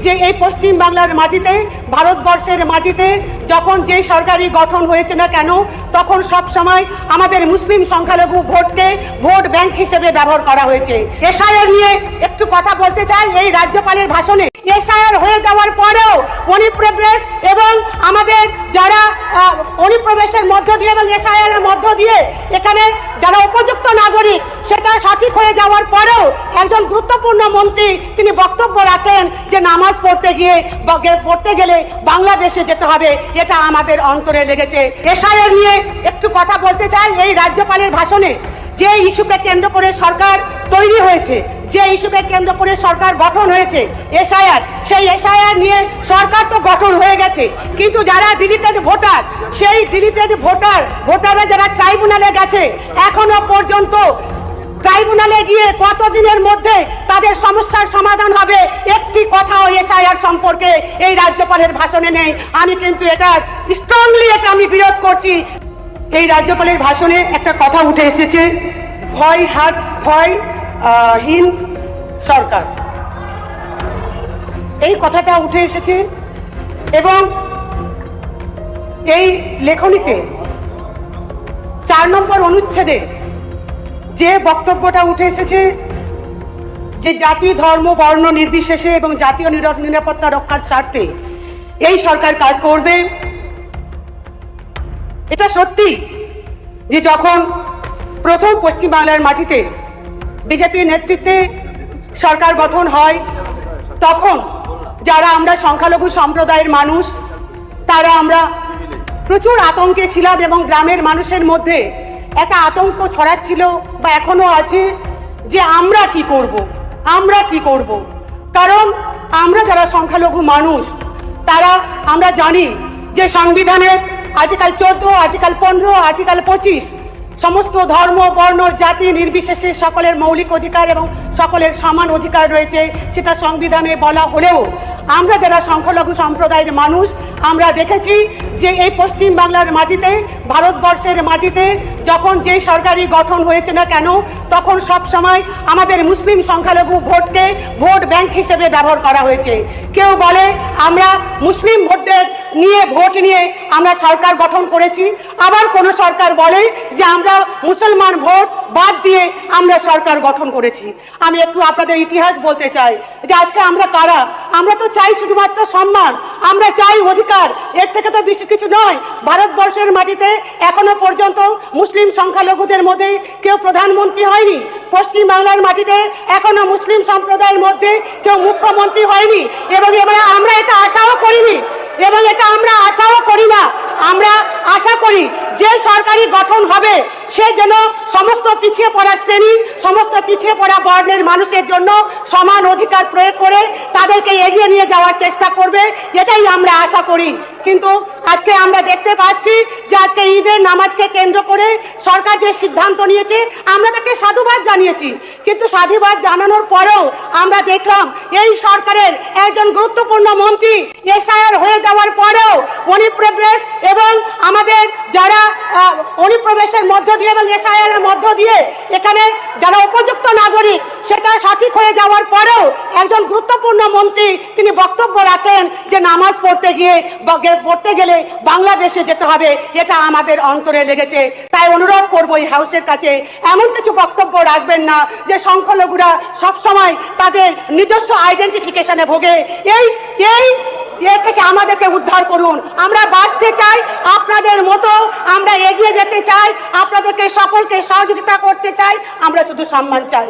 যে এই পশ্চিম বাংলার মাটিতে ভারতবর্ষের মাটিতে যখন যে সরকারি গঠন হয়েছে না কেন তখন সব সময় আমাদের মুসলিম সংখ্যালঘু ভোটকে ভোট ব্যাংক হিসেবে ব্যবহার করা হয়েছে। এসআইআর নিয়ে একটু কথা বলতে চাই। এই রাজ্যপালের ভাষণে এসআইআর হয়ে যাওয়ার পরেও অনুপ্রবেশ এবং আমাদের যারা অনুপ্রবেশের মধ্য দিয়ে এবং এসআইআর এর মধ্য দিয়ে এখানে যারা উপযুক্ত নাগরিক সেটা সঠিক হয়ে যাওয়ার পরেও একজন গুরুত্বপূর্ণ মন্ত্রী তিনি বক্তব্য রাখেন যে নামাজ পড়তে গেলে বাংলাদেশে যেতে হবে। এটা আমাদের অন্তরে লেগেছে। এসআইআর নিয়ে একটু কথা বলতে চাই। এই রাজ্যপালের ভাষণে যে ইস্যুকে কেন্দ্র করে সরকার তৈরি হয়েছে, যে ইস্যুকে কেন্দ্র করে সরকার গঠন হয়েছে এসআইআর, সেই এসআইআর নিয়ে সরকার তো গঠন হয়ে গেছে, কিন্তু যারা ডিলিটেড ভোটার সেই ডিলিটেড ভোটাররা যারা ট্রাইব্যুনালে গেছে এখনো পর্যন্ত ট্রাইব্যুনালে গিয়ে কতদিনের মধ্যে তাদের সমস্যার সমাধান হবে একটি কথাও এসআইআর সম্পর্কে এই রাজ্যপালের ভাষণে নেই। আমি কিন্তু এটা স্ট্রংলি আমি বিরোধ করছি। এই রাজ্যপালের ভাষণে একটা কথা উঠে এসেছে, ভয়হীন সরকার, এই কথাটা উঠে এসেছে এবং এই লেখনীতে 4 নম্বর অনুচ্ছেদে যে বক্তব্যটা উঠে এসেছে যে জাতি ধর্ম বর্ণ নির্বিশেষে এবং জাতীয় নিরাপত্তা রক্ষার স্বার্থে এই সরকার কাজ করবে। এটা সত্যি যে যখন প্রথম পশ্চিমবাংলার মাটিতে বিজেপির নেতৃত্বে সরকার গঠন হয় তখন যারা আমরা সংখ্যালঘু সম্প্রদায়ের মানুষ তারা আমরা প্রচুর আতঙ্কে ছিলাম এবং গ্রামের মানুষের মধ্যে একটা আতঙ্ক ছড়াচ্ছিল বা এখনো আছে যে আমরা কি করব। কারণ আমরা যারা সংখ্যালঘু মানুষ তারা আমরা জানি যে সংবিধানের আর্টিকেল 14, আর্টিকেল 15, আর্টিকেল 25 সমস্ত ধর্ম বর্ণ জাতি নির্বিশেষে সকলের মৌলিক অধিকার এবং সকলের সমান অধিকার রয়েছে, সেটা সংবিধানে বলা হলেও আমরা যারা সংখ্যালঘু সম্প্রদায়ের মানুষ আমরা দেখেছি যে এই পশ্চিম বাংলার মাটিতে ভারতবর্ষের মাটিতে যখন যে সরকারি গঠন হয়েছে না কেন তখন সব সময় আমাদের মুসলিম সংখ্যালঘু ভোটকে ভোট ব্যাংক হিসেবে ব্যবহার করা হয়েছে। কেউ বলে আমরা মুসলিম ভোট নিয়ে আমরা সরকার গঠন করেছি, আবার কোন সরকার বলে যে আমরা মুসলমান ভোট বাদ দিয়ে আমরা সরকার গঠন করেছি। আমি একটু আপনাদের ইতিহাস বলতে চাই যে আজকে আমরা কারা। আমরা তো চাই শুধুমাত্র সম্মান, আমরা চাই অধিকার, এর থেকে তো বেশি কিছু নয়। ভারতবর্ষের মাটিতে এখনো পর্যন্ত মুসলিম সংখ্যালঘুদের মধ্যে কেউ প্রধানমন্ত্রী হয়নি। পশ্চিম বাংলার মাটিতে এখনো মুসলিম সম্প্রদায়ের মধ্যে কেউ মুখ্যমন্ত্রী হয়নি এবং এবারে আমরা এটা আশাও করিনি এবং এটা আমরা আশাও করি না। আমরা আশা করি যে সরকারি গঠন হবে সে যেন সমস্ত পিছিয়ে পড়া শ্রেণী সমস্ত পিছিয়ে পড়া বর্ণের মানুষের জন্য সমান অধিকার প্রয়োগ করে তাদেরকে এগিয়ে নিয়ে যাওয়ার চেষ্টা করবে, এটাই আমরা আশা করি। কিন্তু আজকে আমরা দেখতে পাচ্ছি যে আজকে ঈদের নামাজকে কেন্দ্র করে সরকার যে সিদ্ধান্ত নিয়েছে আমরা তাকে সাধুবাদ জানিয়েছি, কিন্তু সাধুবাদ জানানোর পরেও আমরা দেখলাম এই সরকারের একজন গুরুত্বপূর্ণ মন্ত্রী এসআইআর হয়ে যাওয়ার পরেও অনুপ্রবেশ এবং আমাদের যারা অনুপ্রবেশের মধ্য দিয়ে এবং এসআইআর এর মধ্য দিয়ে এখানে যারা উপযুক্ত নাগরিক সেটা সঠিক হয়ে যাওয়ার পরেও একজন গুরুত্বপূর্ণ মন্ত্রী তিনি বক্তব্য রাখেন যে নামাজ পড়তে গেলে বাংলাদেশে যেতে হবে। এটা আমাদের অন্তরে লেগেছে। তাই অনুরোধ করবো এই হাউসের কাছে এমন কিছু বক্তব্য রাখবেন না যে সংখ্যালঘুরা সবসময় তাদের নিজস্ব আইডেন্টিফিকেশনে ভোগে। এ থেকে আমাদেরকে উদ্ধার করুন। আমরা বাঁচতে চাই, আপনাদের মতো আমরা এগিয়ে যেতে চাই, আপনাদেরকে সকলকে সহযোগিতা করতে চাই, আমরা শুধু সম্মান চাই।